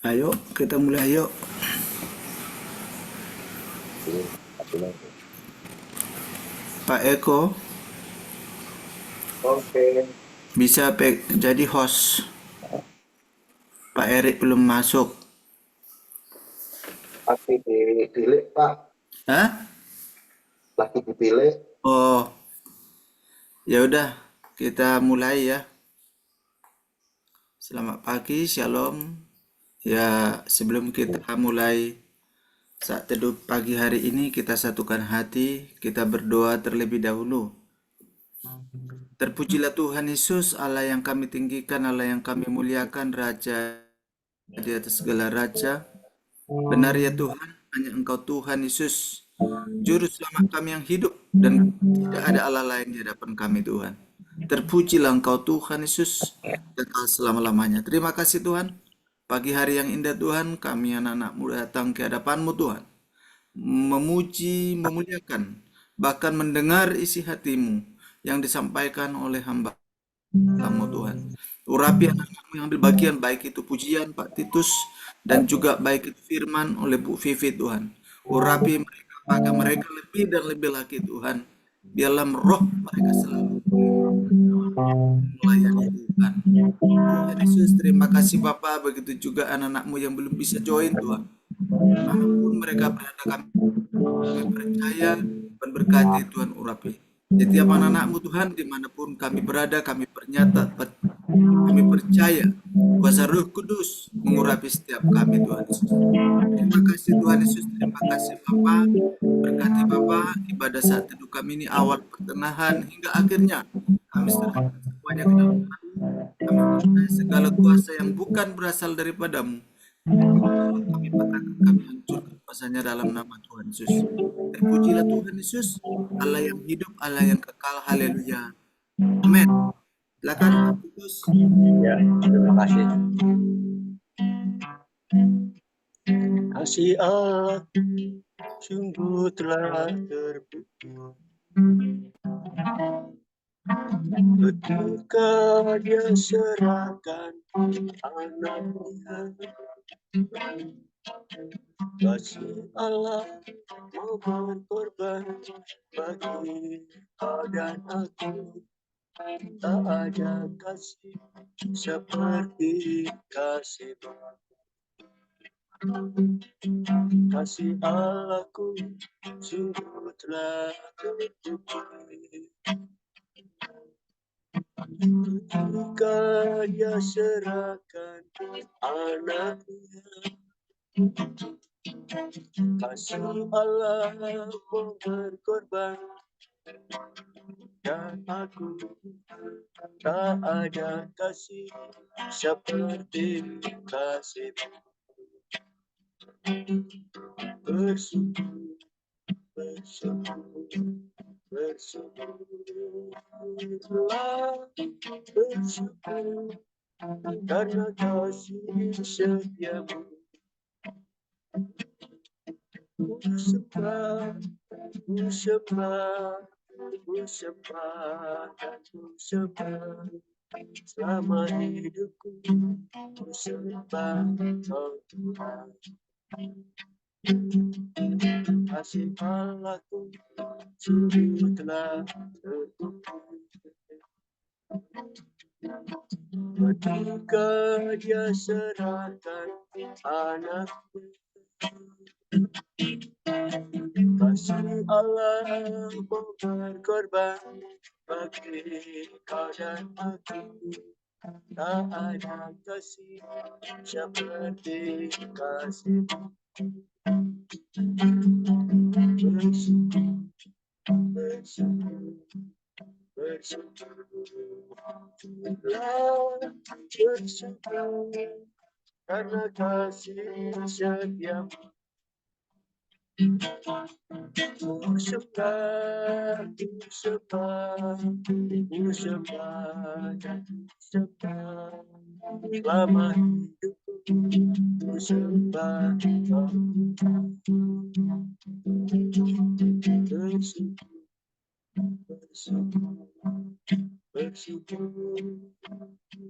Ayo, kita mulai yuk. Pak Eko, Oke, bisa jadi host. Pak Erik belum masuk. lagi dipilih Pak, Hah? lagi dipilih. Oh, ya udah, kita mulai ya. Selamat pagi, shalom. Ya, sebelum kita mulai saat teduh pagi hari ini, kita satukan hati, kita berdoa terlebih dahulu. Terpujilah Tuhan Yesus, Allah yang kami tinggikan, Allah yang kami muliakan, Raja di atas segala raja. Benar ya Tuhan, hanya Engkau Tuhan Yesus, Juru Selamat kami yang hidup, dan tidak ada Allah lain di hadapan kami Tuhan. Terpujilah Engkau Tuhan Yesus, kekal selama-lamanya. Terima kasih Tuhan, pagi hari yang indah Tuhan, kami anak-anak-Mu datang ke hadapan-Mu Tuhan, memuji, memuliakan, bahkan mendengar isi hati-Mu yang disampaikan oleh hamba-Mu Tuhan. Urapi anak-anak-Mu yang ambil bagian, baik itu pujian Pak Titus, dan juga baik itu firman oleh Bu Vivi Tuhan. Urapi mereka, pakai mereka lebih dan lebih lagi Tuhan. Biarlah roh mereka selalu melayani Tuhan. Tuhan Yesus, terima kasih Bapak. Begitu juga anak-anak-Mu yang belum bisa join Tuhan. Dimanapun mereka berada, kami percaya dan berkati Tuhan urapi. Setiap anak-anak-Mu Tuhan, dimanapun kami berada, kami percaya kuasa Roh Kudus mengurapi setiap kami Tuhan Yesus. Terima kasih Tuhan Yesus, terima kasih Bapa. Berkati Bapa, ibadah saat teduh kami ini awal, pertengahan, hingga akhirnya. Kami serahkan semuanya ke dalam tangan-Mu. Kami percaya segala kuasa yang bukan berasal daripadamu, tolong kami patahkan, kami hancurkan kuasanya dalam nama Tuhan Yesus. Terpujilah Tuhan Yesus, Allah yang hidup, Allah yang kekal. Haleluya. Amin. Silakan Pak Titus. Ya, terima kasih. Kasih Allah sungguh telah terbukti ketika Dia serahkan anaknya. Kasih Allah mau berkorban bagi kau dan aku. Tak ada kasih seperti kasih-Mu. Kasih Allahku sungguh telah terbukti ketika Dia serahkan anaknya. Kasih Allah mau berkorban dan aku. Tak ada kasih seperti kasih-Mu. Bersyukur, bersyukur, bersyukurlah, bersyukur karena kasih setiamu. Ku sembah, ku sembah, ku sembah dan ku sembah selama hidupku. Ku sembah Kau Tuhan. Kasih Allahku sungguh telah terbukti ketika Dia serahkan anaknya. Kasih Allah mau berkorban bagi kau dan aku. Tak ada kasih seperti kasih. Bersyukur, bersyukur, bersyukurlah, bersyukur karena kasih setiamu. Ku sembah, ku sembah, ku sembah dan ku sembah selama hidupku. Ku sembah Kau. Bersyukur, bersyukur,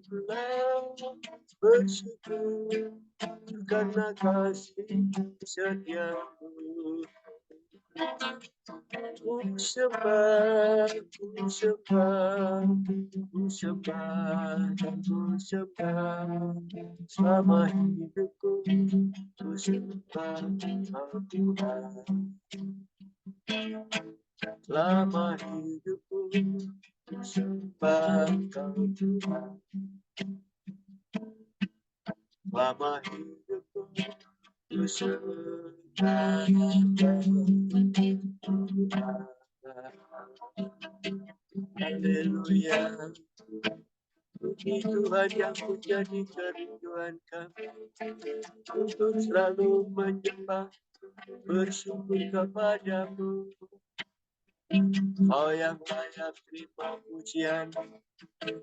bersyukurlah, bersyukur karena kasih setiamu. Ku sembah, ku sembah, ku sembah, dan ku sembah. Selama hidupku, ku sembah Kau Tuhan. Selama hidupku, ku sembah Kau Tuhan. Selama hidupku, ku sembah Kau Tuhan. Haleluya. Tuhan yang menjadi kerinduan kami untuk selalu menyembah, bersyukur kepadamu. Kau yang layak terima pujian,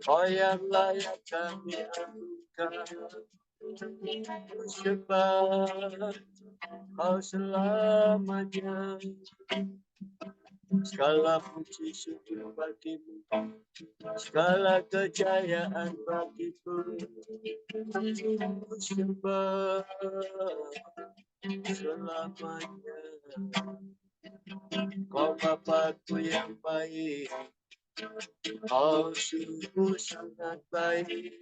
Kau yang layak kami anugerahkan. Ku sembah Kau selamanya. Segala puji syukur bagimu, segala kejayaan bagimu. Ku sembah selamanya. Kau Bapakku yang baik, Kau sungguh sangat baik.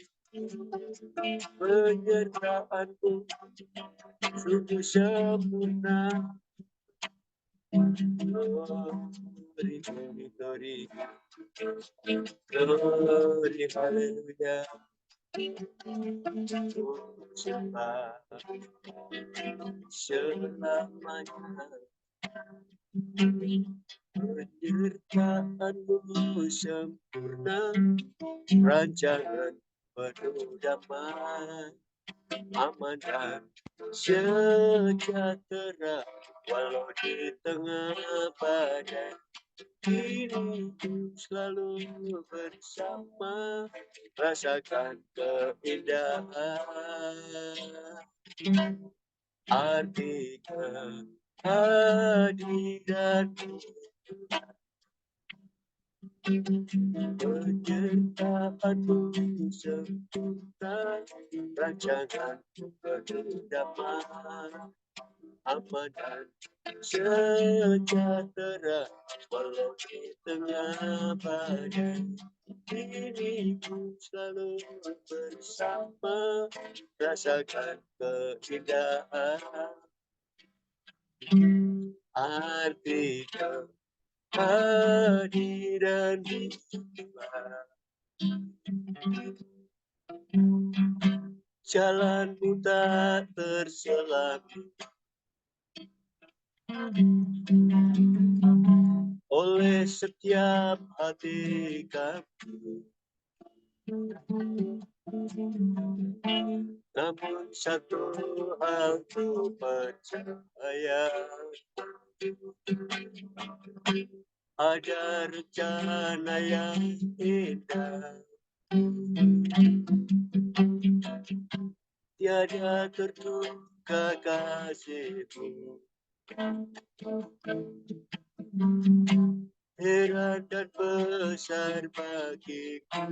Penyertaanmu sungguh sempurna. Glory, glory, glory, haleluya. Ku sembah selamanya. Penyertaanmu sempurna, rancangan penuh damai, aman dan sejahtera, walau di tengah badai. Diriku selalu bersama, rasakan keindahan. Arti kehadiranmu, penyertaanmu sempurna, rancanganmu penuh damai, aman dan sejahtera, walau di tengah badai. Diriku selalu bersama, rasakan keindahan. Arti kehadiranmu, jalanmu tak terselang oleh setiap hati kami. Namun satu hal ku percaya, ada rencana yang indah, tiada terduga kasihmu. Heran dan besar bagiku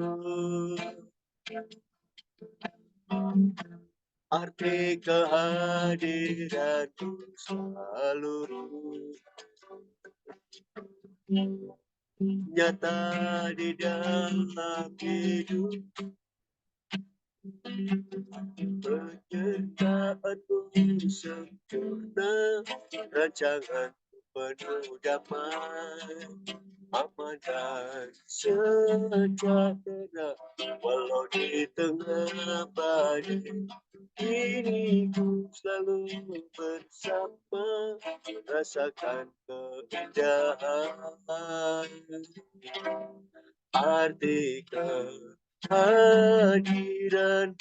arti kehadiranmu selalu nyata di dalam hidup. Penyertaanmu sempurna, rancangan penuh damai, aman dan sejahtera, walau di tengah badai. Diriku selalu bersama, rasakan keindahan. Arti kehadiran,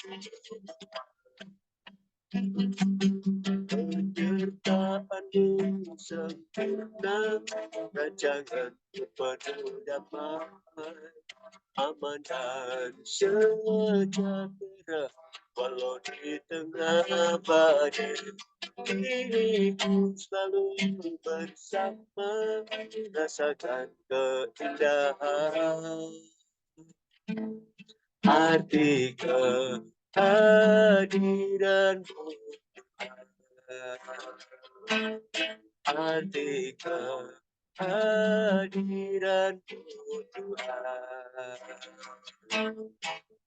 penyertaanmu sempurna, rancangan penuh damai, aman dan sejahtera, walau di tengah badai. Diriku selalu bersama, rasakan keindahan. Arti kehadiranmu, arti kehadiran-Mu Tuhan,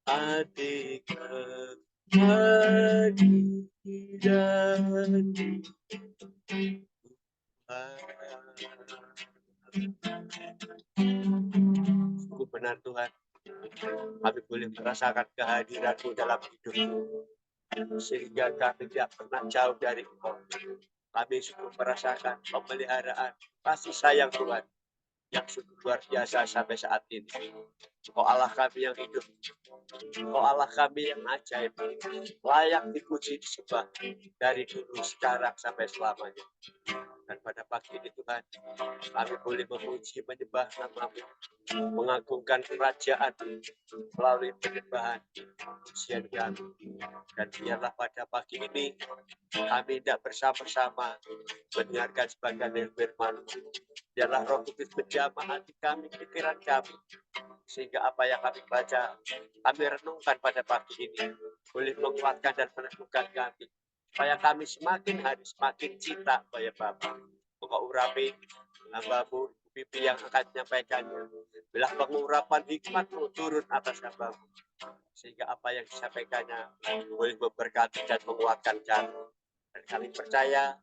arti kehadiran-Mu Tuhan. Sungguh benar Tuhan, kami boleh merasakan kehadiran-Mu dalam hidupku, sehingga kami tidak pernah jauh dari Engkau. Kami sungguh merasakan pemeliharaan, kasih sayang Tuhan, yang sungguh luar biasa sampai saat ini. Engkau Allah kami yang hidup, Engkau Allah kami yang ajaib, layak dipuji disembah dari dulu, sekarang, sampai selamanya. Dan pada pagi ini Tuhan, kami boleh memuji, menyembah nama-Mu, mengagungkan kerajaan melalui penyembahan pujian kami. Dan biarlah pada pagi ini kami tidak bersama-sama mendengarkan sebagian dari firman-Mu. Biarlah Roh Kudus menjamah hati kami, pikiran kami, sehingga apa yang kami baca, kami renungkan pada pagi ini, boleh menguatkan dan meneguhkan kami, supaya kami semakin hari semakin cinta kepada Bapa. Engkau urapi hamba-Mu, Pipi yang akan menyampaikannya. Bila pengurapan hikmat-Mu turun atas hamba-Mu, sehingga apa yang disampaikannya boleh memberkati dan menguatkan kami. Dan kami percaya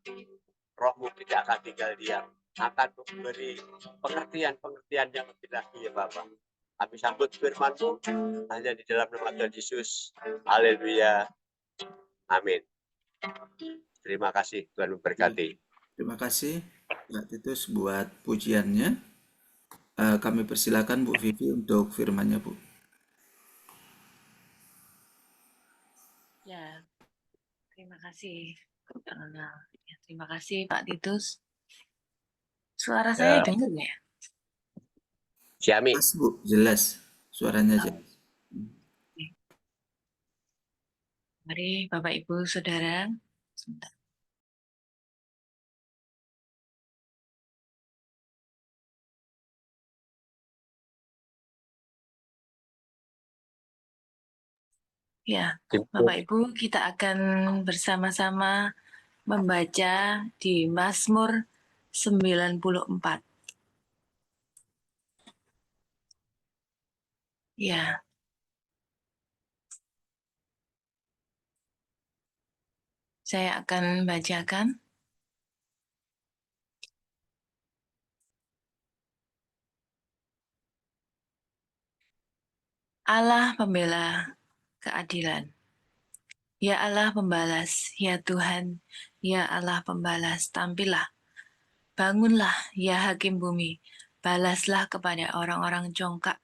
Roh-Mu tidak akan tinggal diam, akan memberi pengertian-pengertian yang lebih lagi ya Bapak. Kami sambut firman-Mu hanya di dalam nama Tuhan Yesus. Haleluya. Amin. Terima kasih, Tuhan memberkati. Terima kasih Kak Titus buat pujiannya. Kami persilakan Bu Vivi untuk firmannya, Bu. Ya, terima kasih. Ya, terima kasih Pak Titus. Suara saya Ya, dengar nggak ya? Syami. Jelas, Bu, jelas. Suaranya jelas. Mari Bapak Ibu Saudara. Sebentar. Ya, Bapak Ibu, kita akan bersama-sama membaca di Mazmur 94. Ya, saya akan bacakan. Allah pembela keadilan. Ya Allah pembalas, ya Tuhan, ya Allah pembalas, tampillah. Bangunlah, ya Hakim bumi, balaslah kepada orang-orang jongkak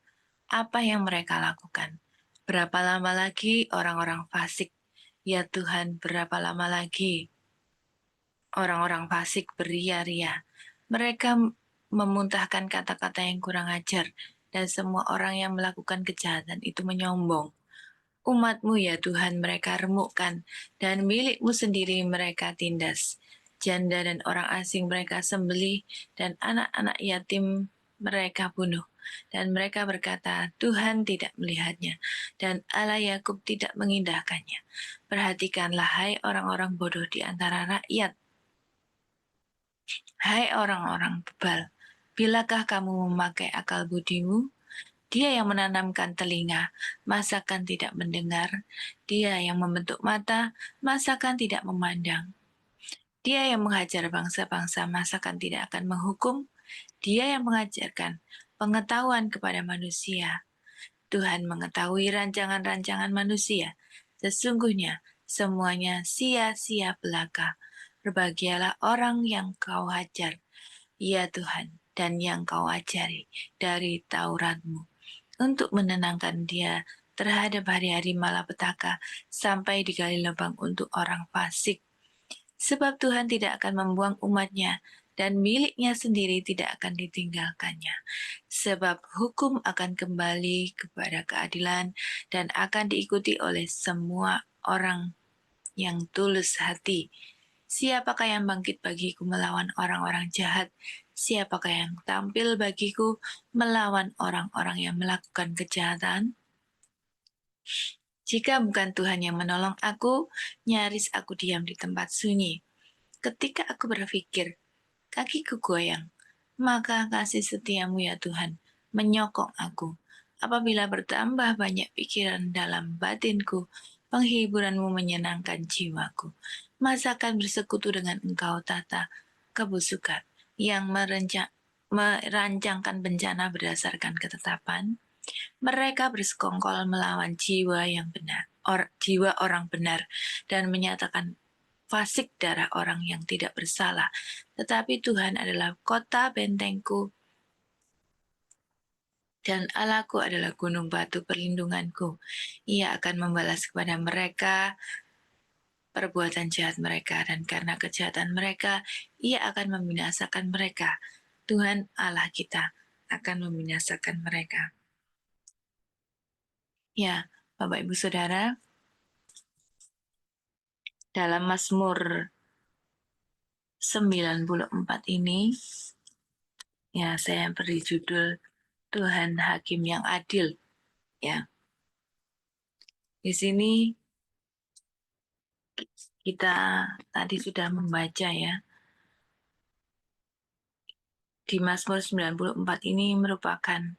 apa yang mereka lakukan. Berapa lama lagi orang-orang fasik, ya Tuhan, berapa lama lagi orang-orang fasik beria-ria. Mereka memuntahkan kata-kata yang kurang ajar, dan semua orang yang melakukan kejahatan itu menyombong. Umat-Mu ya Tuhan mereka remukkan, dan milik-Mu sendiri mereka tindas. Janda dan orang asing mereka sembelih, dan anak-anak yatim mereka bunuh. Dan mereka berkata, Tuhan tidak melihatnya, dan Allah Yakub tidak mengindahkannya. Perhatikanlah, hai orang-orang bodoh di antara rakyat. Hai orang-orang bebal, bilakah kamu memakai akal budimu? Dia yang menanamkan telinga, masakan tidak mendengar? Dia yang membentuk mata, masakan tidak memandang? Dia yang menghajar bangsa-bangsa, masakan tidak akan menghukum? Dia yang mengajarkan pengetahuan kepada manusia. Tuhan mengetahui rancangan-rancangan manusia. Sesungguhnya semuanya sia-sia belaka. Berbahagialah orang yang Kau hajar, ya Tuhan, dan yang Kau ajari dari Taurat-Mu, untuk menenangkan dia terhadap hari-hari malapetaka sampai digali lubang untuk orang fasik. Sebab Tuhan tidak akan membuang umat-Nya, dan miliknya sendiri tidak akan ditinggalkannya. Sebab hukum akan kembali kepada keadilan dan akan diikuti oleh semua orang yang tulus hati. Siapakah yang bangkit bagiku melawan orang-orang jahat? Siapakah yang tampil bagiku melawan orang-orang yang melakukan kejahatan? Jika bukan Tuhan yang menolong aku, nyaris aku diam di tempat sunyi. ketika aku berpikir, kakiku goyang, maka kasih setiamu ya Tuhan menyokong aku. Apabila bertambah banyak pikiran dalam batinku, penghiburanmu menyenangkan jiwaku. Masakan bersekutu dengan engkau tata kebusukan yang merancangkan bencana berdasarkan ketetapan. Mereka bersekongkol melawan jiwa yang benar, jiwa orang benar, dan menyatakan fasik darah orang yang tidak bersalah. Tetapi Tuhan adalah kota bentengku, dan Allahku adalah gunung batu perlindunganku. Ia akan membalas kepada mereka perbuatan jahat mereka, dan karena kejahatan mereka, ia akan membinasakan mereka. Tuhan Allah kita akan membinasakan mereka. Ya, Bapak Ibu Saudara, dalam Mazmur 94 ini, ya saya beri judul Tuhan Hakim yang Adil. Ya, di sini kita tadi sudah membaca ya. Di Mazmur 94 ini merupakan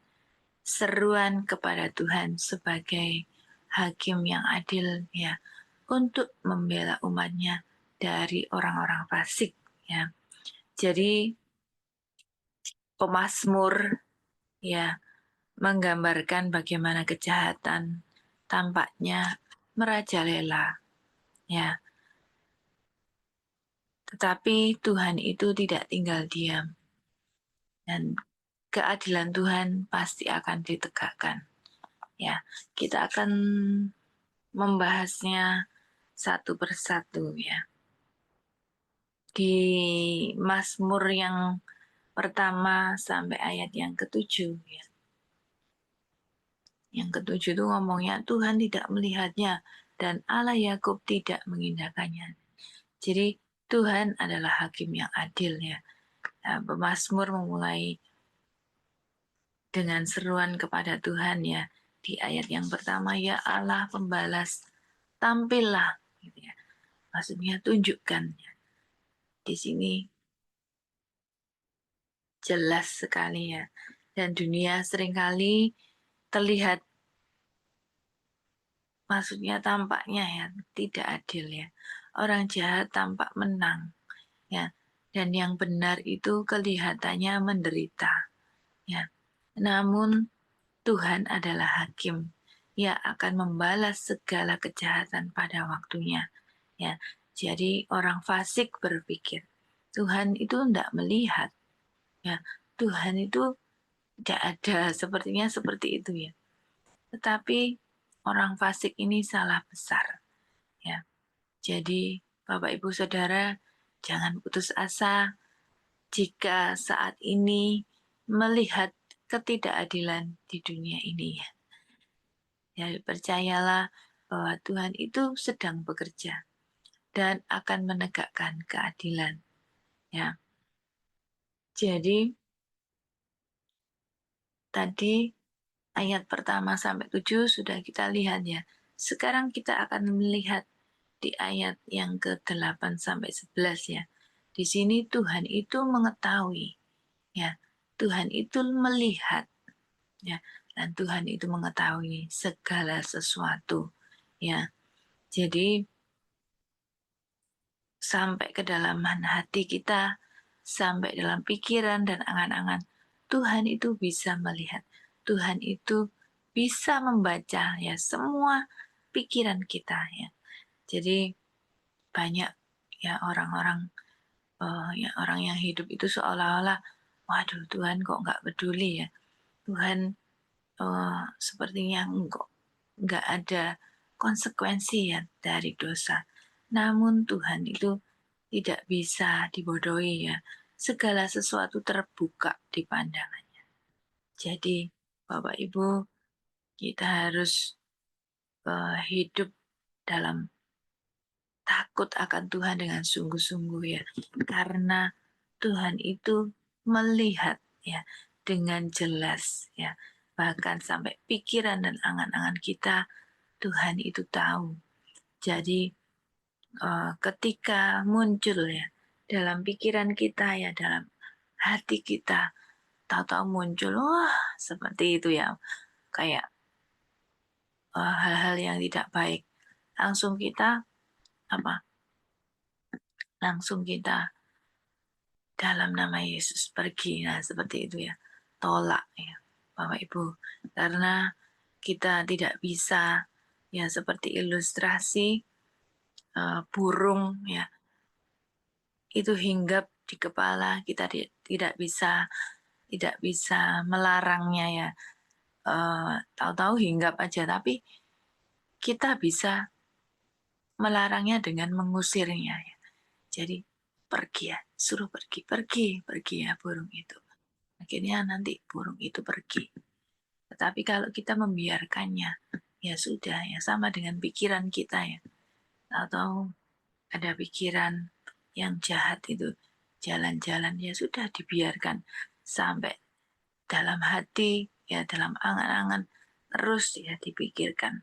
seruan kepada Tuhan sebagai hakim yang adil ya, untuk membela umatnya dari orang-orang fasik ya. Jadi pemazmur ya menggambarkan bagaimana kejahatan tampaknya merajalela ya. Tetapi Tuhan itu tidak tinggal diam, dan keadilan Tuhan pasti akan ditegakkan. Ya, kita akan membahasnya satu persatu ya. Di Mazmur yang pertama sampai ayat yang ketujuh ya. Yang ketujuh itu ngomongnya Tuhan tidak melihatnya dan Allah Yakub tidak mengindahkannya. Jadi Tuhan adalah hakim yang adil ya. Nah, pemazmur memulai dengan seruan kepada Tuhan ya. Di ayat yang pertama, ya Allah pembalas, tampillah gitu ya. Maksudnya tunjukkan ya. Di sini jelas sekali ya. Dan dunia seringkali terlihat, maksudnya tampaknya ya tidak adil ya. Orang jahat tampak menang ya. Dan yang benar itu kelihatannya menderita ya. Namun Tuhan adalah hakim yang akan membalas segala kejahatan pada waktunya ya. Jadi orang fasik berpikir Tuhan itu tidak melihat ya. Tuhan itu tidak ada, sepertinya seperti itu ya. Tetapi orang fasik ini salah besar ya. Jadi Bapak Ibu Saudara, jangan putus asa jika saat ini melihat ketidakadilan di dunia ini ya. Ya, percayalah bahwa Tuhan itu sedang bekerja dan akan menegakkan keadilan ya. Jadi tadi ayat pertama sampai 7 sudah kita lihat ya. Sekarang kita akan melihat di ayat yang ke-8 sampai 11 ya. Di sini Tuhan itu mengetahui ya. Tuhan itu melihat ya, dan Tuhan itu mengetahui segala sesuatu ya. Jadi sampai ke dalam hati kita, sampai dalam pikiran dan angan-angan, Tuhan itu bisa melihat. Tuhan itu bisa membaca ya semua pikiran kita ya. Jadi banyak ya orang-orang ya orang yang hidup itu seolah-olah, waduh Tuhan kok nggak peduli ya. Tuhan sepertinya nggak ada konsekuensi ya dari dosa. Namun Tuhan itu tidak bisa dibodohi ya. Segala sesuatu terbuka di pandangannya. Jadi Bapak Ibu, kita harus hidup dalam takut akan Tuhan dengan sungguh-sungguh ya. Karena Tuhan itu melihat ya dengan jelas ya. Bahkan sampai pikiran dan angan-angan kita Tuhan itu tahu. Jadi ketika muncul ya dalam pikiran kita ya, dalam hati kita, tahu-tahu muncul, wah seperti itu ya, kayak hal-hal yang tidak baik. Langsung kita langsung kita dalam nama Yesus pergi. Nah, seperti itu ya. Tolak ya, Bapak Ibu. Karena kita tidak bisa ya seperti ilustrasi burung ya. Itu hinggap di kepala, kita tidak bisa melarangnya ya. Tahu-tahu hinggap aja, tapi kita bisa melarangnya dengan mengusirnya ya. Jadi pergi ya, suruh pergi ya burung itu. Akhirnya nanti burung itu pergi. Tetapi kalau kita membiarkannya, ya sudah ya, sama dengan pikiran kita ya. Atau ada pikiran yang jahat itu jalan-jalan, ya sudah dibiarkan sampai dalam hati ya, dalam angan-angan terus ya dipikirkan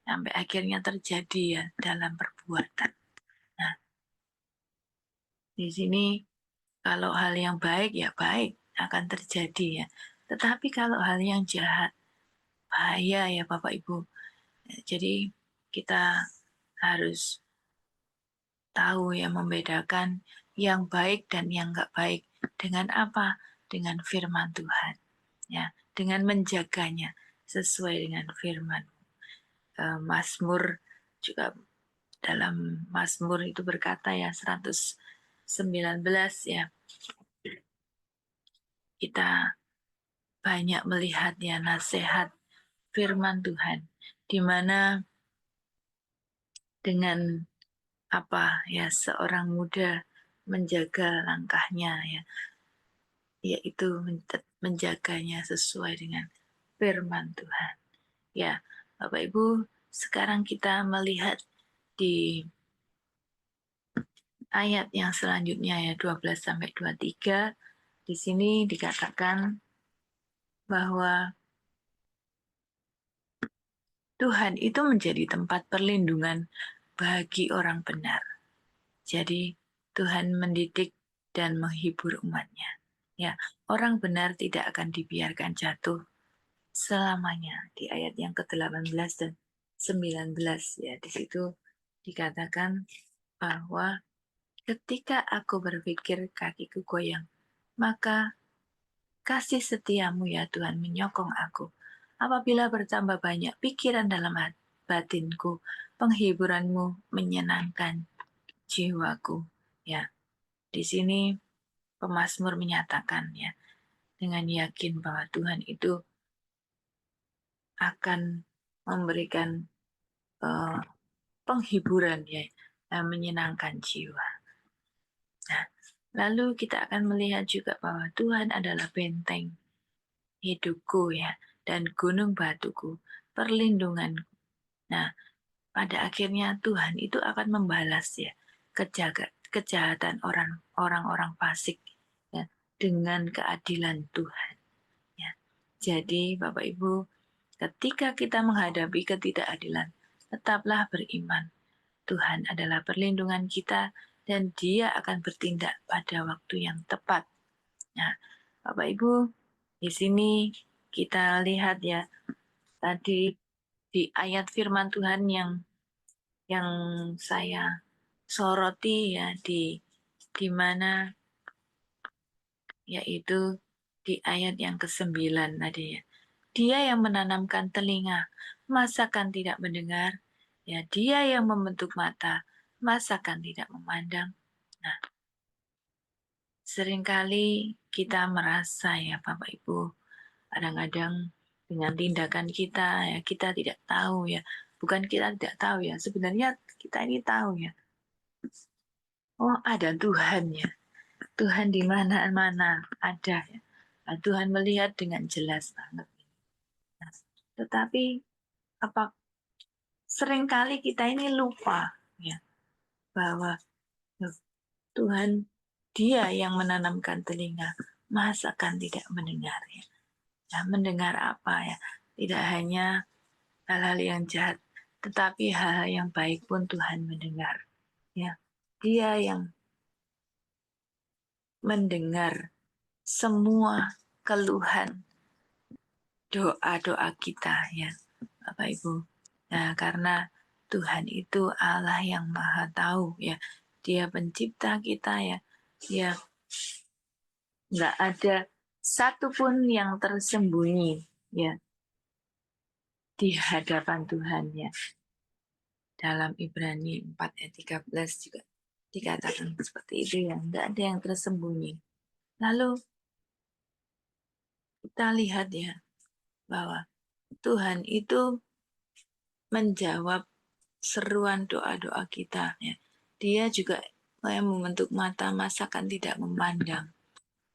sampai akhirnya terjadi ya dalam perbuatan. Nah, di sini kalau hal yang baik ya baik akan terjadi ya. Tetapi kalau hal yang jahat, bahaya ya Bapak Ibu. Jadi kita harus tahu ya, membedakan yang baik dan yang nggak baik. Dengan apa? Dengan firman Tuhan. Ya, dengan menjaganya sesuai dengan firman. Mazmur juga, dalam Mazmur itu berkata ya, 119 ya, kita banyak melihat ya nasihat firman Tuhan, di mana dengan apa ya seorang muda menjaga langkahnya ya, yaitu menjaganya sesuai dengan firman Tuhan. Ya, Bapak Ibu, sekarang kita melihat di ayat yang selanjutnya ya, 12 sampai 23. Di sini dikatakan bahwa Tuhan itu menjadi tempat perlindungan bagi orang benar. Jadi Tuhan mendidik dan menghibur umatnya. Ya, orang benar tidak akan dibiarkan jatuh selamanya. Di ayat yang ke-18 dan 19 ya, di situ dikatakan bahwa ketika aku berpikir kakiku goyang, maka kasih setiamu ya Tuhan menyokong aku. Apabila bertambah banyak pikiran dalam batinku, penghiburanmu menyenangkan jiwaku. Ya, di sini pemazmur menyatakan ya, dengan yakin bahwa Tuhan itu akan memberikan penghiburan ya, yang menyenangkan jiwa. Nah, lalu kita akan melihat juga bahwa Tuhan adalah benteng hidupku ya, dan gunung batuku, perlindunganku. Nah, pada akhirnya Tuhan itu akan membalas ya kejahatan orang-orang fasik ya, dengan keadilan Tuhan. Ya. Jadi Bapak Ibu, ketika kita menghadapi ketidakadilan, tetaplah beriman. Tuhan adalah perlindungan kita dan Dia akan bertindak pada waktu yang tepat. Nah, Bapak Ibu, di sini kita lihat ya, tadi di ayat firman Tuhan yang saya soroti ya, di mana yaitu di ayat yang ke-9 tadi ya. Dia yang menanamkan telinga, masakan tidak mendengar? Ya, dia yang membentuk mata, masakan tidak memandang? Nah, seringkali kita merasa ya Bapak Ibu, kadang-kadang dengan tindakan kita ya, kita tidak tahu ya. Bukan kita tidak tahu ya, sebenarnya kita ini tahu ya. Oh, ada Tuhan ya. Tuhan di mana-mana ada ya. Nah, Tuhan melihat dengan jelas banget. Nah, tetapi apa seringkali kita ini lupa ya bahwa Tuhan Dia yang menanamkan telinga, masakan tidak mendengar ya. Nah, mendengar apa ya? Tidak hanya hal-hal yang jahat, tetapi hal-hal yang baik pun Tuhan mendengar. Ya, Dia yang mendengar semua keluhan doa-doa kita ya Bapak Ibu. Nah, karena Tuhan itu Allah yang Maha Tahu ya. Dia pencipta kita ya. Dia nggak ada satupun yang tersembunyi ya di hadapan Tuhan ya. Dalam Ibrani 4 ayat 13 juga dikatakan seperti itu ya. Nggak ada yang tersembunyi. Lalu kita lihat ya bahwa Tuhan itu menjawab seruan doa-doa kita ya. Dia juga yang membentuk mata masakan tidak memandang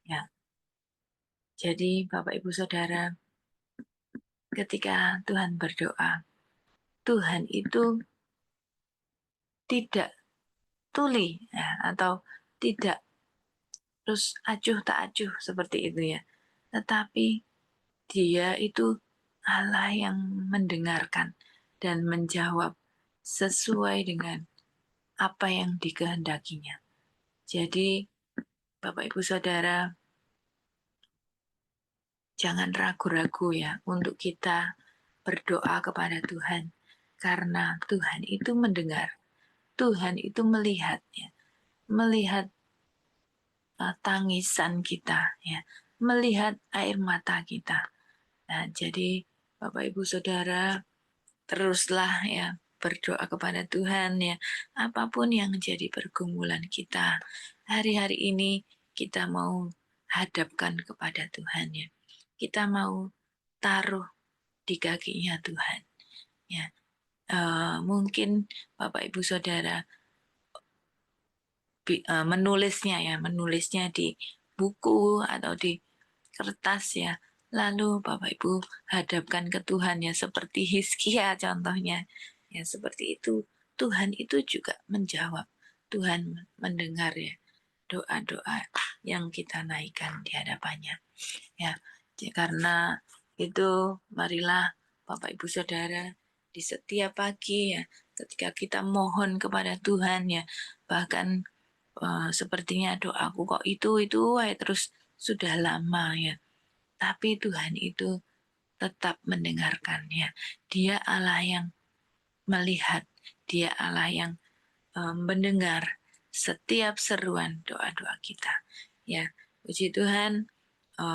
ya. Jadi Bapak Ibu Saudara, ketika Tuhan berdoa, Tuhan itu tidak tuli ya, atau tidak terus acuh tak acuh seperti itu ya. Tetapi Dia itu Allah yang mendengarkan dan menjawab sesuai dengan apa yang dikehendakinya. Jadi Bapak Ibu Saudara, jangan ragu-ragu ya untuk kita berdoa kepada Tuhan. Karena Tuhan itu mendengar, Tuhan itu melihat ya, melihat tangisan kita ya, melihat air mata kita. Nah, jadi Bapak Ibu Saudara, teruslah ya berdoa kepada Tuhan ya, apapun yang menjadi pergumulan kita hari-hari ini, kita mau hadapkan kepada Tuhan ya, kita mau taruh di kakinya Tuhan ya. Mungkin Bapak Ibu Saudara menulisnya di buku atau di kertas ya, lalu Bapak Ibu hadapkan ke Tuhan ya, seperti Hizkia contohnya ya, seperti itu. Tuhan itu juga menjawab, Tuhan mendengar ya doa-doa yang kita naikkan di hadapannya ya. Karena itu marilah Bapak Ibu Saudara, di setiap pagi ya, ketika kita mohon kepada Tuhan ya, bahkan sepertinya doaku kok itu terus sudah lama ya, tapi Tuhan itu tetap mendengarkan ya. Dia Allah yang melihat, dia Allah yang mendengar setiap seruan doa-doa kita ya. Puji Tuhan,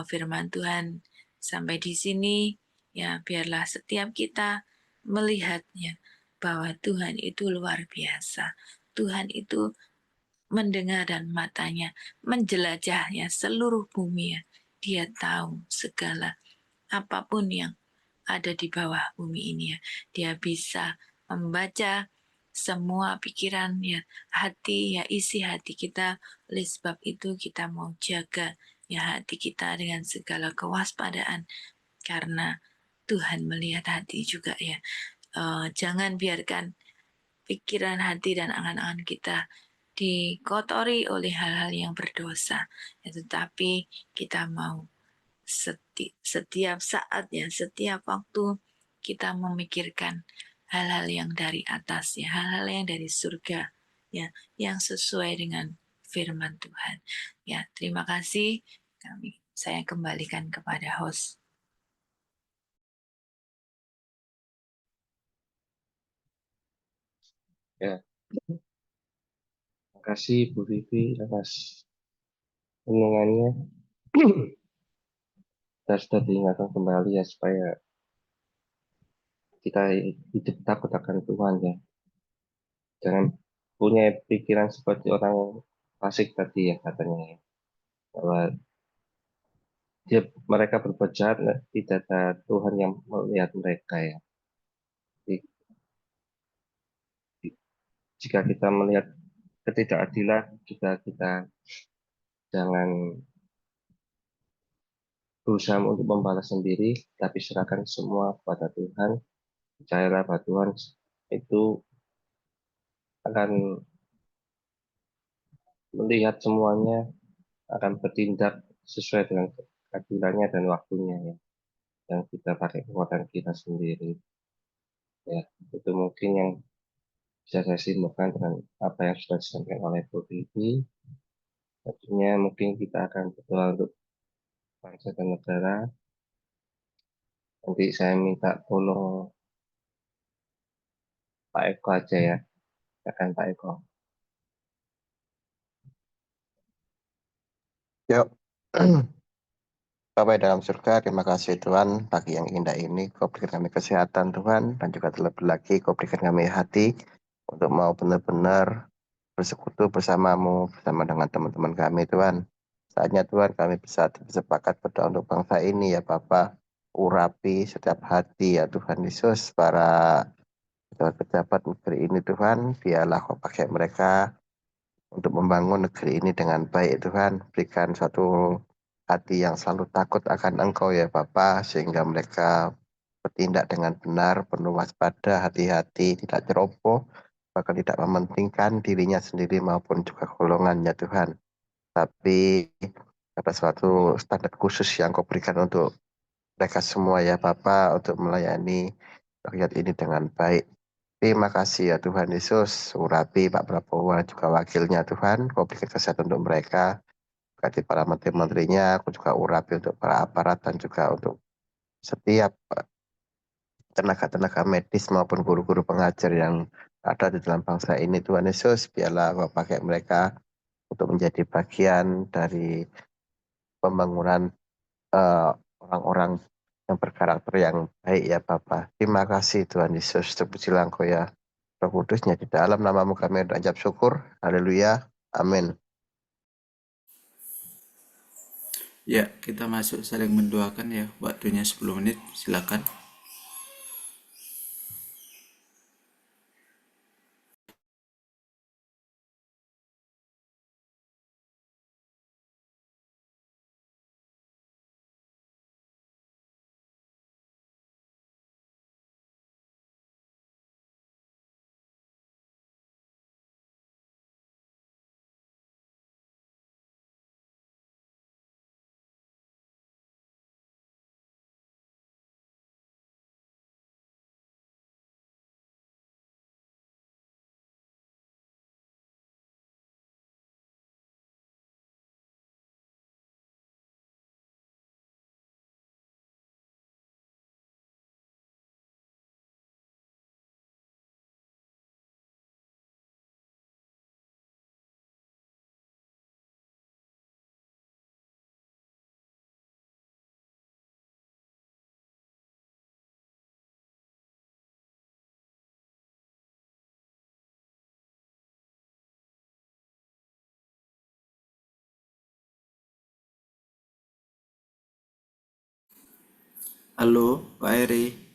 firman Tuhan sampai di sini ya. Biarlah setiap kita melihatnya bahwa Tuhan itu luar biasa. Tuhan itu mendengar dan matanya menjelajahnya seluruh bumi ya. Dia tahu segala apapun yang ada di bawah bumi ini ya. Dia bisa membaca semua pikiran ya, hati ya, isi hati kita. Oleh sebab itu kita mau jaga ya hati kita dengan segala kewaspadaan, karena Tuhan melihat hati juga ya. Jangan biarkan pikiran, hati, dan angan-angan kita dikotori oleh hal-hal yang berdosa ya, tetapi kita mau setiap saat ya, setiap waktu kita memikirkan hal-hal yang dari atas ya, hal-hal yang dari surga ya, yang sesuai dengan firman Tuhan ya. Terima kasih, saya kembalikan kepada host. Ya, terima kasih Bu Vivi atas renungannya. Kita sudah diingatkan kembali ya, supaya kita hidup takut akan Tuhan ya. Jangan punya pikiran seperti orang fasik tadi ya katanya ya. Bahwa mereka berbuat jahat, tidak ada Tuhan yang melihat mereka ya. Jadi, jika kita melihat ketidakadilan juga, kita jangan berusaha untuk membalas sendiri, tapi serahkan semua kepada Tuhan. Percayalah bahwa Tuhan itu akan melihat semuanya, akan bertindak sesuai dengan keadilannya dan waktunya ya. Yang kita pakai kekuatan kita sendiri. Ya, itu mungkin yang bisa saya simpulkan dengan apa yang sudah disampaikan oleh Bu Vivi. Selanjutnya mungkin kita akan berdoa untuk bangsa dan negara. Nanti saya minta tolong Pak Eko aja ya, akan Pak Eko. Yuk. Bapak dalam surga, terima kasih Tuhan pagi yang indah ini. Kau berikan kami kesehatan Tuhan, dan juga terlebih lagi Kau berikan kami hati untuk mau benar-benar bersekutu bersamamu, bersama dengan teman-teman kami Tuhan. Saatnya Tuhan kami bisa bersepakat berdoa untuk bangsa ini ya Bapak. Urapi setiap hati ya Tuhan Yesus, para pejabat negeri ini Tuhan, biarlah Kau pakai mereka untuk membangun negeri ini dengan baik Tuhan. Berikan suatu hati yang selalu takut akan Engkau ya Bapa, sehingga mereka bertindak dengan benar, penuh waspada, hati-hati, tidak ceroboh, bahkan tidak mementingkan dirinya sendiri maupun juga golongannya Tuhan. Tapi ada suatu standar khusus yang Kau berikan untuk mereka semua ya Bapa, untuk melayani rakyat ini dengan baik. Terima kasih ya Tuhan Yesus, urapi Pak Prabowo dan juga wakilnya Tuhan, Kau berikan kesehatan untuk mereka, berkati para menteri-menterinya, aku juga urapi untuk para aparat dan juga untuk setiap tenaga-tenaga medis maupun guru-guru pengajar yang ada di dalam bangsa ini Tuhan Yesus, biarlah Kau pakai mereka untuk menjadi bagian dari pembangunan orang-orang yang berkarakter yang baik ya Bapa. Terima kasih Tuhan Yesus, terpujilah Engkau ya Roh Kudusnya, di dalam namamu kami berucap syukur. Haleluya. Amin. Ya, kita masuk saling mendoakan ya. Waktunya 10 menit, silakan. Halo, Pak Eri.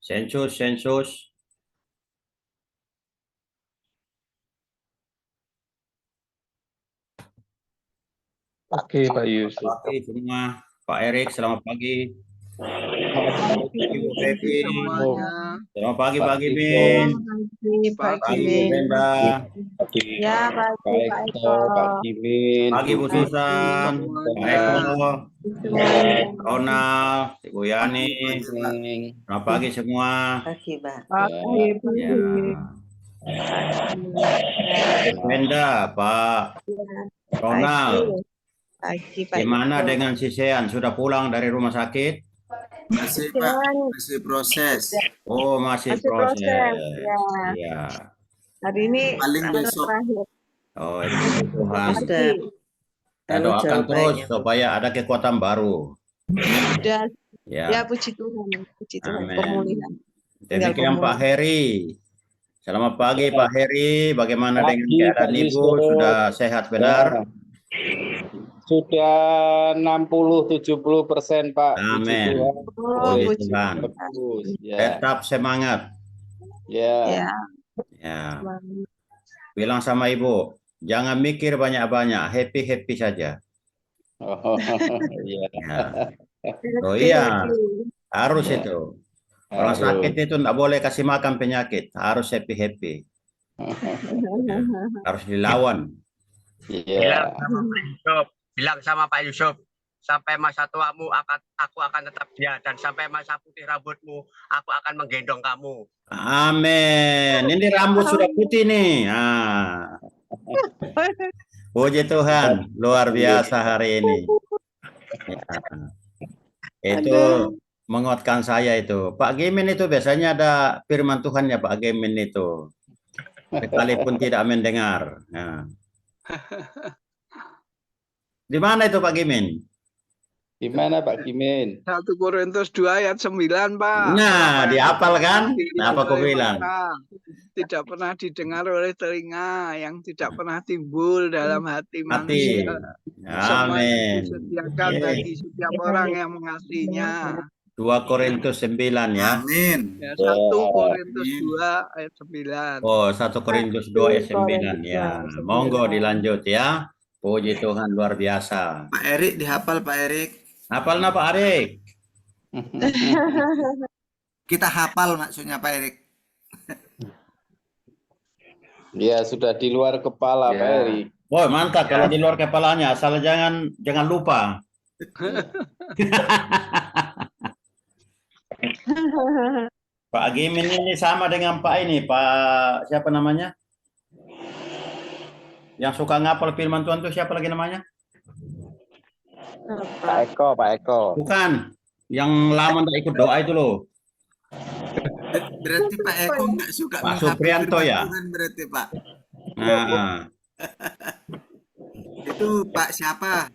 Sensus. Oke, Pak Yusuf. Pagi semua. Pak Erik, selamat pagi. Selamat Pagi Bu Febi. semuanya. Selamat pagi Pak Pak Iko. Gimin. Pagi. Pagi Bu Brenda. Pagi Ya, Pak pagi Pak Eko, Eko. Pak Kimin, Pagi Bu Pagi Susan. Pak semuanya. Eko. semuanya. Ronald. Ibu Yani. Neng. Selamat pagi semua. Pagi, Pak. Ya, Pagi, Ya. Bu Brenda, Pak Ronald. Pagi, Pak Gimana Eko. dengan si Sean? Sudah pulang dari rumah sakit? Masih Pak, masih proses. Oh, masih Masih proses. proses, ya. Iya. Hari ini Paling hari besok. terakhir. Oh, itu Tuhan. Pagi. Kita doakan terus supaya ada kekuatan baru. Sudah, ya Ya, puji Tuhan. Puji Tuhan, amin. pemulihan. Tinggal Demikian Pak pemulihan. Heri. Selamat pagi Pak Heri. Bagaimana dengan Pagi, keadaan Pak Ibu? Yusuf. Sudah sehat benar? Ya. Sudah 60-70%, Pak. Puji Amin. Tuhan. Oh, Puji puji Tuhan. Bagus. Ya. Tetap semangat. Ya. Ya, Ya. semangat. Bilang sama Ibu, jangan mikir banyak-banyak, happy-happy saja. Oh, iya. Ya. Oh iya, Happy. harus itu. Orang Harus. sakit itu tidak boleh kasih makan penyakit, harus happy-happy. Ya. Harus dilawan. Iya. Bilang sama Pak Yusuf, sampai masa tuamu aku akan tetap dia, dan sampai masa putih rambutmu aku akan menggendong kamu. Amin. Ini rambut sudah putih nih. Ah. Puji Tuhan, luar biasa hari ini. Ya. Itu menguatkan saya itu. Pak Gimin itu biasanya ada firman Tuhan ya Pak Gimin itu. Sekalipun tidak mendengar. Nah. Di mana itu Pak Gimin? Gimana Pak Kimin? 1 Korintus 2 ayat 9, Pak. Nah, Apa yang dihafal kan? dilihat Nah, apa aku oleh bilang? mata, tidak pernah didengar oleh telinga, yang tidak pernah timbul dalam hati Hati. manusia. Semua yang Amin. disediakan Oke. bagi setiap orang yang mengasihinya. 2 Korintus 9 ya. Amin. Ya, 1 Korintus 2 ayat 9. Oh, 1 Korintus 2 ayat 9 ya. Monggo dilanjut ya. Puji Tuhan luar biasa. Pak Erik dihafal Pak Erik. Hafalna Pak Arik. Kita hafal maksudnya Pak Erik. Ya sudah di luar kepala Ya. Pak Eri. Woi, mantap kalau di luar kepalanya, asal jangan lupa. Pak Gimin ini sama dengan Pak ini, Pak siapa namanya? Yang suka ngapal firman Tuhan tuh siapa lagi namanya? Pak Eko. Bukan, yang lama tidak ikut doa itu loh. Berarti Pak Eko nggak suka Pak menghafal Suprianto firman ya? Tuhan berarti Pak. Nah, Itu Pak siapa?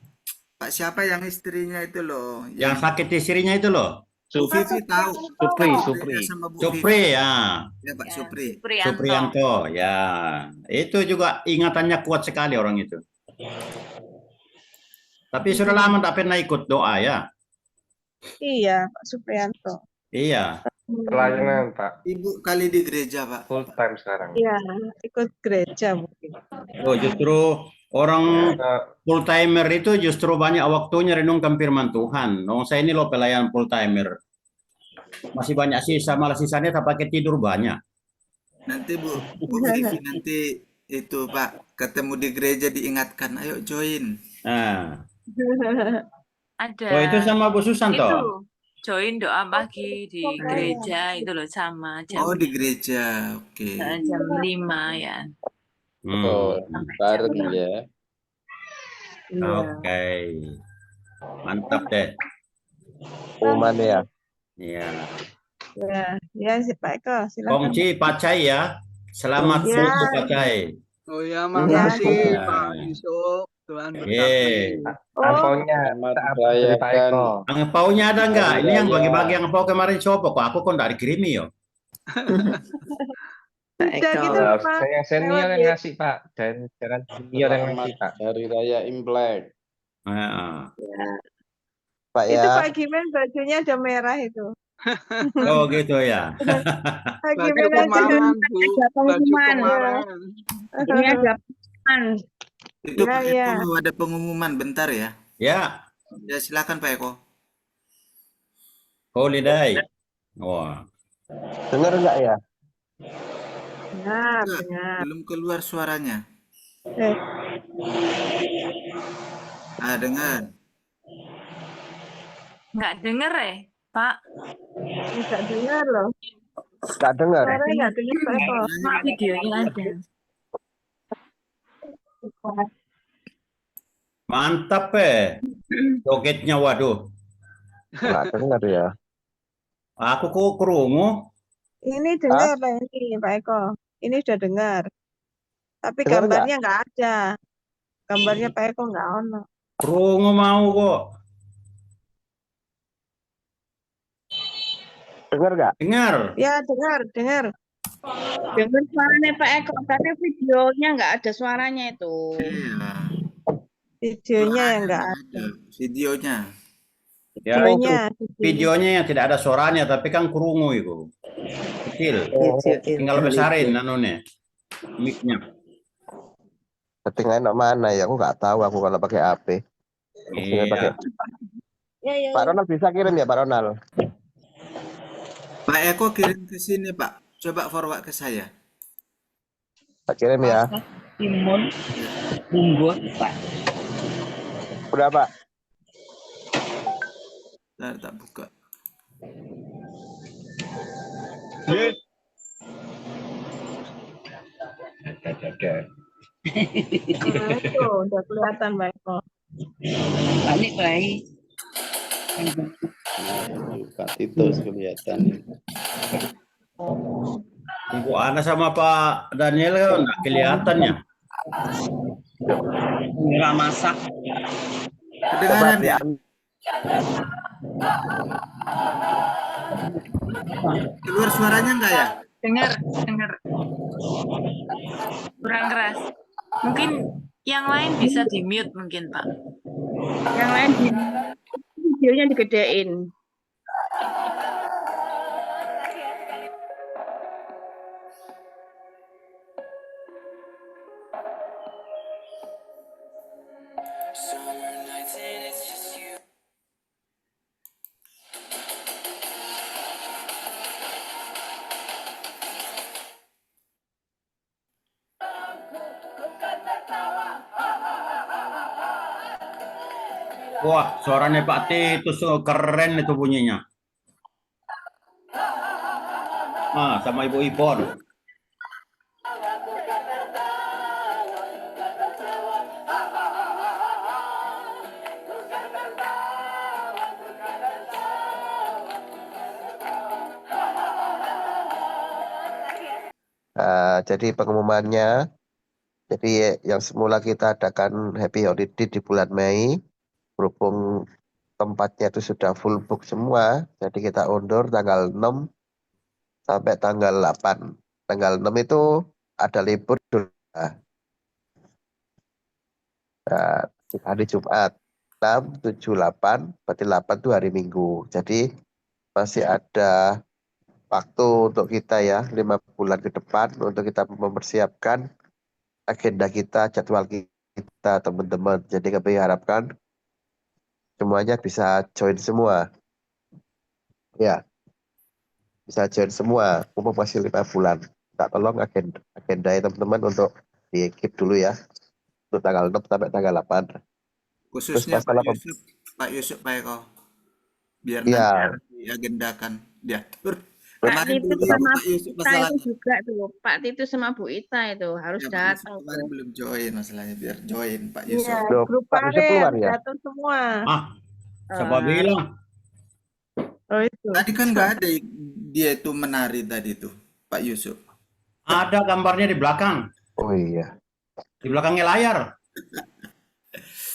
Pak siapa yang istrinya itu loh? yang sakit istrinya itu loh. Bu Vivi tahu. Supri. Sama Bu Vivi. Supri ya. Ya Pak Supri. Suprianto ya. Itu juga ingatannya kuat sekali orang itu. Tapi sudah lama tak pernah ikut doa ya. Iya, Pak Suprianto. Iya. Pelayanan Pak, Ibu kali di gereja Pak. full time sekarang. Iya, ikut gereja mungkin. Oh, justru orang full timer itu justru banyak waktunya renungkan firman Tuhan. Oh, saya ini loh pelayan full timer. Masih banyak sisa, malah sisanya tak pakai tidur banyak. Nanti Bu Vivi nanti itu Pak ketemu di gereja diingatkan, ayo join. Nah. Ada. Oh, itu sama Bu Susan Itu toh? join doa pagi di gereja itu loh sama jam Oh di gereja, oke. jam 5 ya. Oh, bareng ya. Oke. Mantap deh. Pengumuman ya. Iya. Ya si Pak Eko, silakan. Kongci Pacai ya. Selamat Ya. subuh Pacai. Oh ya, makasih Ya. Pak Yusuf. Tuhan berkati. Angpaunya Selamat dari Pak merayakan. Eko. Angpaunya ada nggak? Hari Ini yang Raya. bagi-bagi angpau kemarin siapa kok? Aku kok nggak dikirimi yo. Udah gitu Nah, Pak. saya yang senior Lewat yang ngasih Pak, dan jangan junior yang Selamat ngasih Pak. Hari Raya Imlek. Nah, Pak Itu ya. Pak Gimen bajunya ada merah itu. Oh gitu ya. Baju Gimana kemarin, Bu. Ada Baju pengumuman. kemarin. Ini ada pengumuman. Itu Ya, Pak ya. Eko ada pengumuman bentar ya. Ya, Ya silakan Pak Eko. holiday. Wah, Dengar nggak ya? Dengar, Enggak, dengar. belum keluar suaranya. Eh, Ah, dengar. Nggak denger ya, Pak? nggak dengar loh. Nggak dengar. Suaranya nggak dengar, Pak Eko. Cuma videonya ada. mantap jogetnya waduh. Nggak dengar ya. Aku kok kerungu. Ini dengar lah ini, Pak Eko. Ini sudah dengar. Tapi Dengar nggak? gambarnya nggak ada. Gambarnya Pak Eko nggak ono. Kerungu mau kok. Dengar nggak? Dengar. Ya, dengar, dengar. Dengar suaranya Pak Eko, tapi videonya nggak ada suaranya itu. Iya. Videonya yang Suaranya nggak nggak ada. ada. Videonya. Ya, Videonya. videonya yang tidak ada suaranya, tapi kan kerungu itu. Kecil. Tinggal besarin anunya. Mic-nya. Settingan mana ya? Aku nggak tahu aku kalau pakai HP. Mestinya pakai. Iya. Ya, ya, Pak ya. Ronald bisa kirim ya Pak Ronald? Pak Eko kirim ke sini Pak. Coba forward ke saya. Pak kirim ya. Timun, bumbu, Pak. Udah Pak. Bentar, tak buka. Nah, itu udah kelihatan, Pak Eko. Balik baik. Pak Titus kelihatan. Ibu Ana sama Pak Daniel kan nggak kelihatannya. Nggak masak. Kedengaran ya? Keluar suaranya enggak ya? Dengar, dengar. Kurang keras. Mungkin yang lain bisa di mute mungkin, Pak. Yang lain videonya digedein. Wah, suaranya Pak Titus keren itu bunyinya. Ah, sama Ibu Ipon. Jadi pengumumannya, jadi yang semula kita adakan Happy Holiday di bulan Mei, berhubung tempatnya itu sudah full book semua, jadi kita undur tanggal 6 sampai tanggal 8. Tanggal 6 itu ada libur hari Jumat. 6, 7, 8, berarti 8 itu hari Minggu. Jadi masih ada waktu untuk kita ya 5 bulan ke depan untuk kita mempersiapkan agenda kita, jadwal kita teman-teman. Jadi kami harapkan semuanya bisa join semua. Ya, bisa join semua. Mumpung masih 5 bulan. Tak tolong agenda teman-teman untuk di keep dulu ya. Untuk tanggal 6 sampai tanggal 8. Khususnya Terus masalah Pak Yusuf Pak Eko. Biar ya, nanti diagendakan, diatur. Pak Kemarin Titus belum sama Pak Yusuf Bu Ita masalahnya. itu juga tuh. Pak Titus sama Bu Ita itu harus Ya, Pak Yusuf datang kemarin tuh. belum join masalahnya, biar join Pak Iya, Yusuf. Loh, grup Pak Yusuf Pare keluar harus ya? datang semua. Ah, siapa bilang? Oh, itu. Tadi kan nggak ada dia itu menari tadi tuh, Pak Yusuf. Ada gambarnya di belakang. Oh iya. Di belakangnya layar.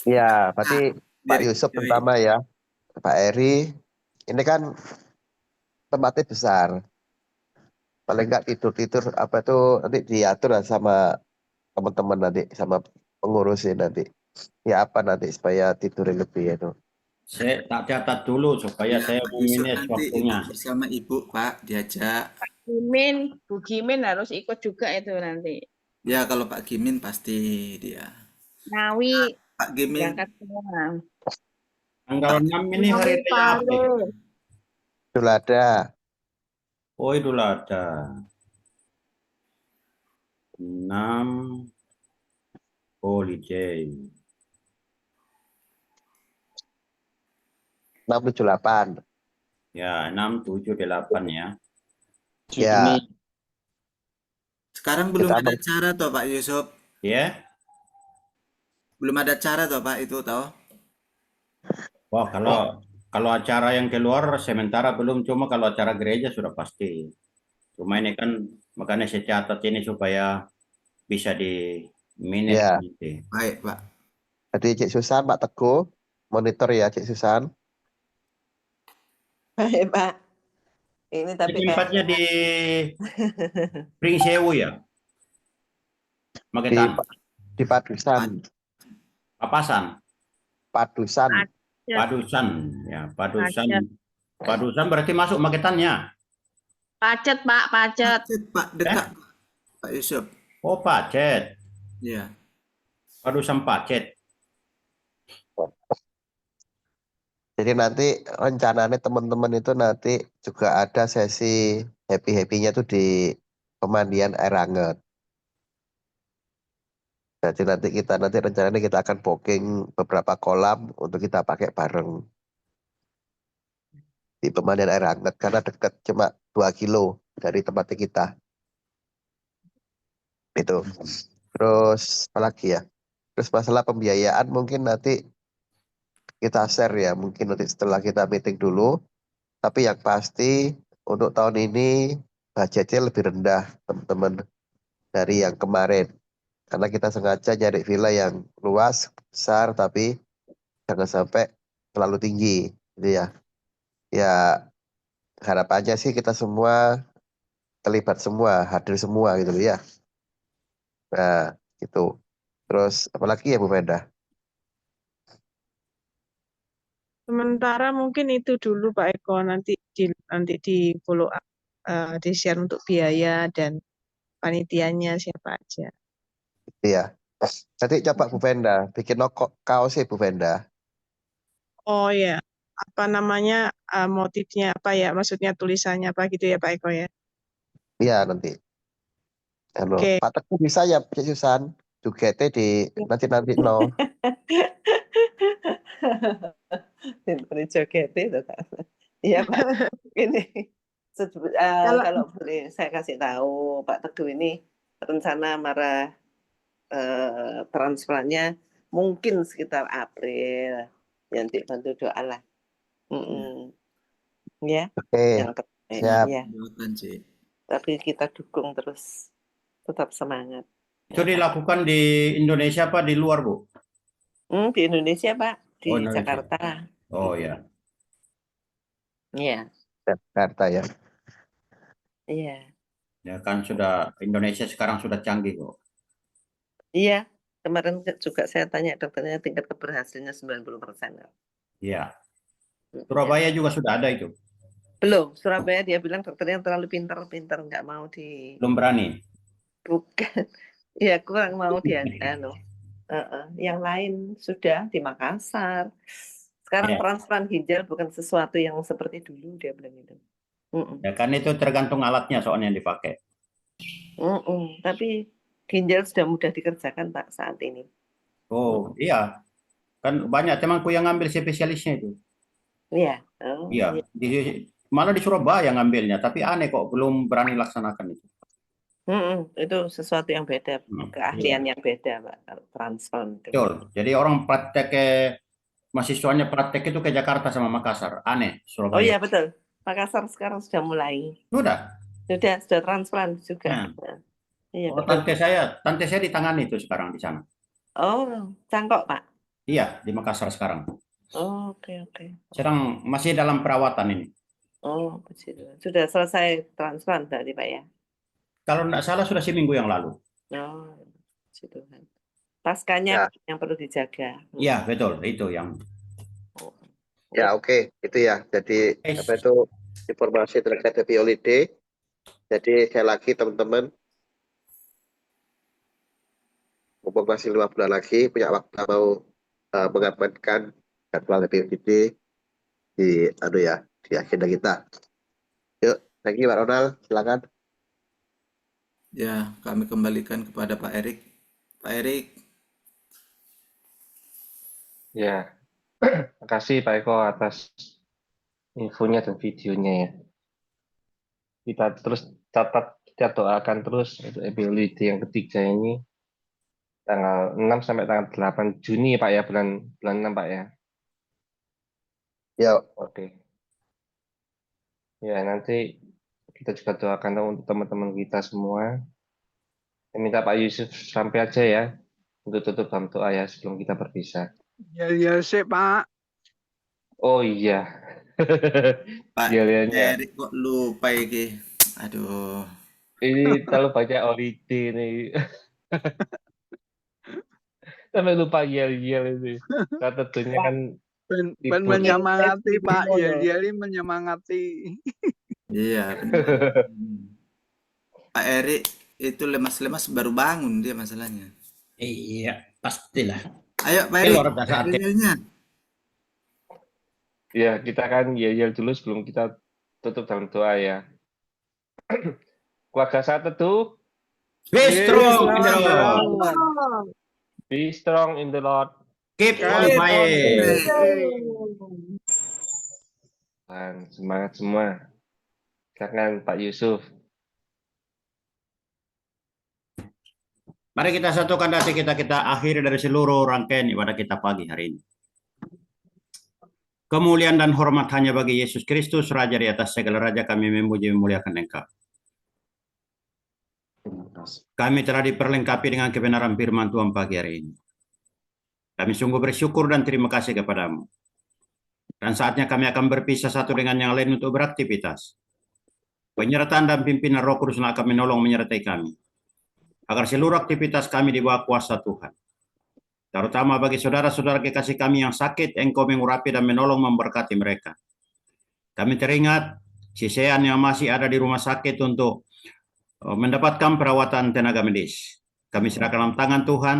Ya, berarti Pak biar Yusuf join. pertama ya. Pak Eri, ini kan tempatnya besar. Paling nggak tidur-tidur apa itu nanti diatur lah sama teman-teman nanti sama pengurusnya nanti. Ya apa nanti supaya tidurnya lebih itu. Saya tak catat dulu supaya Ya, saya Pak Yusuf memanage nanti waktunya. ikut bersama Ibu, Pak, diajak. Bu Gimin harus ikut juga itu nanti. Ya, kalau Pak Gimin pasti dia. Ngawi Pak Gimin, berangkat semua. Tanggal 6 ini hari Ngawi raya apa ya? Palu. Idul Adha. Oh, Idul Adha. 6 holiday. 678. Ya, 6, 7, 8 ya. Ya, sekarang belum kita ada acara toh Pak Yusuf? Ya. Belum ada acara toh Pak itu toh? Wah, kalau acara yang keluar sementara belum, cuma kalau acara gereja sudah pasti. Cuma ini kan makanya saya catat ini supaya bisa di manage ya. nanti. Baik, Pak. Jadi Cik Susan, Pak Teguh, monitor ya Cik Susan. Baik, Pak. Ini tapi Ini tempatnya di Pringsewu ya? Di, Magetan, di Padusan. Papasan, Padusan. Padusan, ya Padusan. Pacet. Padusan berarti masuk Magetannya. Pacet, Pak, pacet. Pacet, Pak, dekat Pak Yusuf. Oh, Pacet. Iya. Padusan Pacet. Jadi nanti rencananya teman-teman itu nanti juga ada sesi happy-happy-nya tuh di pemandian air hangat. Jadi nanti rencananya kita akan booking beberapa kolam untuk kita pakai bareng di pemandian air hangat karena dekat cuma 2 kilo dari tempatnya kita. Itu. Terus apa lagi ya? Terus masalah pembiayaan mungkin nanti kita share ya, mungkin nanti setelah kita meeting dulu. Tapi yang pasti untuk tahun ini budgetnya lebih rendah teman-teman dari yang kemarin. Karena kita sengaja nyari villa yang luas, besar, tapi jangan sampai terlalu tinggi. Gitu ya. Ya harapannya sih kita semua terlibat semua, hadir semua gitu loh ya. Nah gitu. Terus apalagi ya Bu Menda? Sementara mungkin itu dulu Pak Eko, nanti di follow up, di share untuk biaya dan panitianya siapa aja. Iya. Nanti coba Bu Venda bikin kaos sih Bu Venda. Oh ya, apa namanya, motifnya apa ya, maksudnya tulisannya apa gitu ya Pak Eko ya. Iya nanti. Halo. Oke. Pak Teguh bisa ya Cik Susan. Jugete di nanti no. Pinter joget itu kan. Iya Pak. Ini kalau boleh saya kasih tahu Pak Teguh ini rencana marah transplantnya mungkin sekitar April. Nanti bantu doa lah. Ya. Oke. Yang terbaik. Siap. Ya. Doakan, Cik. Tapi kita dukung terus, tetap semangat. Itu dilakukan di Indonesia apa di luar, Bu? Di Indonesia Pak, di Indonesia. Jakarta. Oh ya. Iya. Jakarta ya. Iya. Ya kan sudah Indonesia sekarang sudah canggih kok. Iya. Kemarin juga saya tanya dokternya tingkat keberhasilannya 90%. Iya. Surabaya juga sudah ada itu. Belum. Surabaya dia bilang dokternya terlalu pintar nggak mau di. Belum berani. Bukan. Ya kurang mau dia. Yang lain sudah di Makassar. Sekarang transplant ginjal bukan sesuatu yang seperti dulu dia bilang itu. Ya kan itu tergantung alatnya soalnya yang dipakai. Tapi ginjal sudah mudah dikerjakan Pak saat ini. Oh iya, kan banyak temanku yang ngambil spesialisnya itu. Iya. Iya. Malah di Surabaya ngambilnya, tapi aneh kok belum berani laksanakan itu. Itu sesuatu yang beda, keahlian yang beda Pak, transplant. Betul. Jadi orang praktek mahasiswanya praktek itu ke Jakarta sama Makassar, aneh Surabaya. Oh iya betul. Makassar sekarang sudah mulai. Sudah transplant juga. Iya, oh, tante saya ditangani itu sekarang di sana. Oh, Cangkok Pak. Iya, di Makassar sekarang. Oh, oke. Sekarang masih dalam perawatan ini. Oh, sudah selesai transplant tadi Pak ya? Kalau tidak salah sudah seminggu yang lalu. Oh, paskanya yang perlu dijaga. Iya, betul. Itu yang. Ya, oke. Itu ya. Jadi apa itu informasi terkait happy holiday. Jadi sekali lagi teman-teman, mumpung masih 5 bulan lagi, punya waktu mau mengamankan jadwal happy holiday di di agenda kita. Yuk, thank you Pak Ronald, silakan. Ya, kami kembalikan kepada Pak Erik. Pak Erik, Ya, makasih Pak Eko atas infonya dan videonya ya. Kita terus catat, kita doakan terus untuk ability yang ketiga ini tanggal 6 sampai tanggal 8 Juni Pak ya, bulan 6 Pak ya. Ya, Oke. Ya, nanti kita juga doakan untuk teman-teman kita semua. Saya minta Pak Yusuf sampai aja ya untuk tutup dalam doa ya sebelum kita berpisah. Ya sih Pak. Oh iya. Pak Gilirannya. Erik kok lupa iki. Aduh. Ini terlalu banyak holiday nih. Sampai lupa yel-yel itu. Nah, tentunya kan Ben menyemangati Pak, ya ini menyemangati. Iya, benar. Pak Erik itu lemas-lemas baru bangun dia masalahnya. Iya, pastilah. Ayo Pak Erik, Luar biasa aktif. yel-yelnya. Ya, kita kan yel-yel dulu sebelum kita tutup dalam doa ya. Keluarga saya teduh. Be strong in the Lord. Be strong in the Lord. Keep on fighting. Dan semangat semua. Silakan Pak Yusuf. Mari kita satukan hati kita akhiri dari seluruh rangkaian ibadah kita pagi hari ini. Kemuliaan dan hormat hanya bagi Yesus Kristus, Raja di atas segala raja, kami memuji memuliakan Engkau. Kami telah diperlengkapi dengan kebenaran firman Tuhan pagi hari ini. Kami sungguh bersyukur dan terima kasih kepadamu. Dan saatnya kami akan berpisah satu dengan yang lain untuk beraktivitas. Penyertaan dan pimpinan Roh Kudus akan menolong menyertai kami. Agar seluruh aktivitas kami di bawah kuasa Tuhan. Terutama bagi saudara-saudara kekasih kami yang sakit, Engkau mengurapi dan menolong memberkati mereka. Kami teringat sisaan yang masih ada di rumah sakit untuk mendapatkan perawatan tenaga medis. Kami serahkan dalam tangan Tuhan.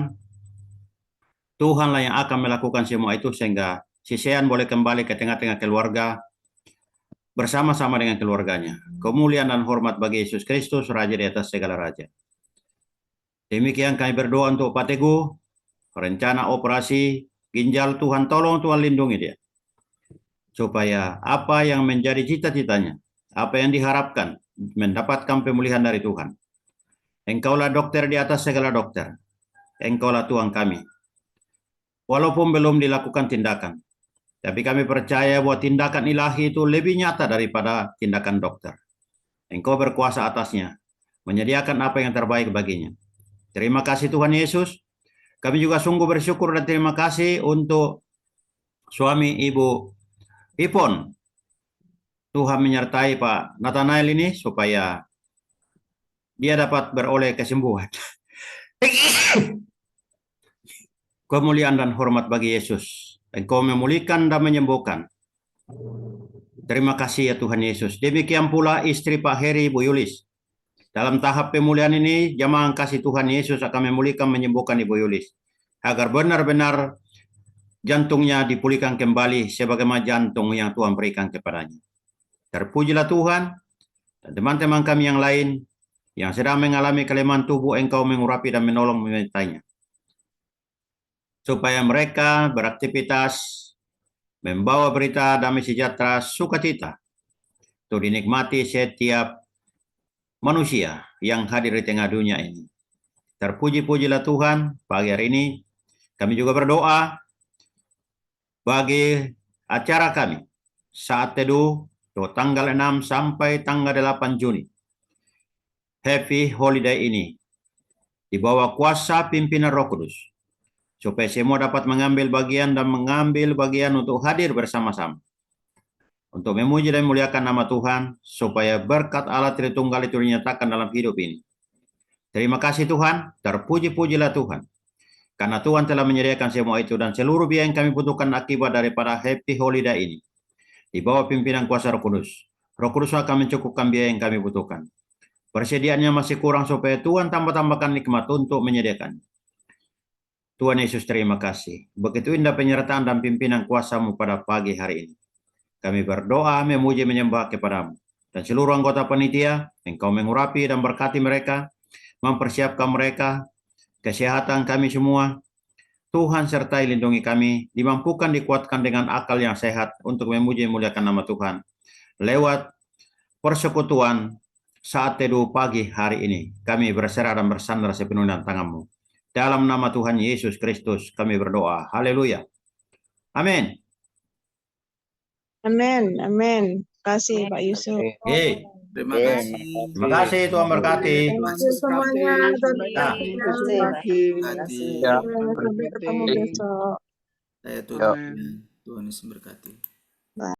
Tuhanlah yang akan melakukan semua itu sehingga sisaan boleh kembali ke tengah-tengah keluarga bersama-sama dengan keluarganya. Kemuliaan dan hormat bagi Yesus Kristus, Raja di atas segala raja. Demikian kami berdoa untuk Pak Teguh, rencana operasi ginjal, Tuhan tolong, Tuhan lindungi dia. Supaya apa yang menjadi cita-citanya, apa yang diharapkan, mendapatkan pemulihan dari Tuhan. Engkaulah dokter di atas segala dokter. Engkaulah Tuhan kami. Walaupun belum dilakukan tindakan, tapi kami percaya bahwa tindakan ilahi itu lebih nyata daripada tindakan dokter. Engkau berkuasa atasnya, menyediakan apa yang terbaik baginya. Terima kasih Tuhan Yesus. Kami juga sungguh bersyukur dan terima kasih untuk suami Ibu Ipon. Tuhan menyertai Pak Nathanael ini supaya dia dapat beroleh kesembuhan. Kemuliaan dan hormat bagi Yesus. Engkau memulihkan dan menyembuhkan. Terima kasih ya Tuhan Yesus. Demikian pula istri Pak Heri, Bu Yulis. Dalam tahap pemulihan ini, jamaah kasih Tuhan Yesus akan memulihkan, menyembuhkan Ibu Yulis. Agar benar-benar jantungnya dipulihkan kembali sebagaimana jantung yang Tuhan berikan kepadanya. Terpujilah Tuhan dan teman-teman kami yang lain yang sedang mengalami kelemahan tubuh, Engkau mengurapi dan menolong menyertainya. Supaya mereka beraktivitas, membawa berita damai sejahtera, sukacita, untuk dinikmati setiap manusia yang hadir di tengah dunia ini. Terpuji-pujilah Tuhan, pagi hari ini kami juga berdoa bagi acara kami saat teduh tanggal 6 sampai tanggal 8 Juni. Happy Holiday ini di bawah kuasa pimpinan Roh Kudus. Supaya semua dapat mengambil bagian untuk hadir bersama-sama. Untuk memuji dan memuliakan nama Tuhan, supaya berkat Allah Tritunggal itu dinyatakan dalam hidup ini. Terima kasih Tuhan, terpuji-pujilah Tuhan. Karena Tuhan telah menyediakan semua itu dan seluruh biaya yang kami butuhkan akibat daripada Happy Holiday ini. Di bawah pimpinan kuasa Roh Kudus. Roh Kudus akan mencukupkan biaya yang kami butuhkan. Persediaannya masih kurang supaya Tuhan tambah-tambahkan nikmat untuk menyediakan. Tuhan Yesus, terima kasih. Begitu indah penyertaan dan pimpinan kuasa-Mu pada pagi hari ini. Kami berdoa, memuji, menyembah kepadamu. Dan seluruh anggota panitia, Engkau mengurapi dan berkati mereka, mempersiapkan mereka, kesehatan kami semua. Tuhan sertai lindungi kami, dimampukan dikuatkan dengan akal yang sehat untuk memuji dan memuliakan nama Tuhan. Lewat persekutuan saat teduh pagi hari ini, kami berserah dan bersandar sepenuhnya tangan-Mu. Dalam nama Tuhan Yesus Kristus kami berdoa. Haleluya. Amin. Amin, amin. Terima kasih Pak Yusuf. Oke. Terima kasih. Terima kasih, Tuhan berkati. Terima kasih semuanya. Ya. Terima kasih. Sampai ketemu besok. Saya tutup. Tuhan Yesus berkati.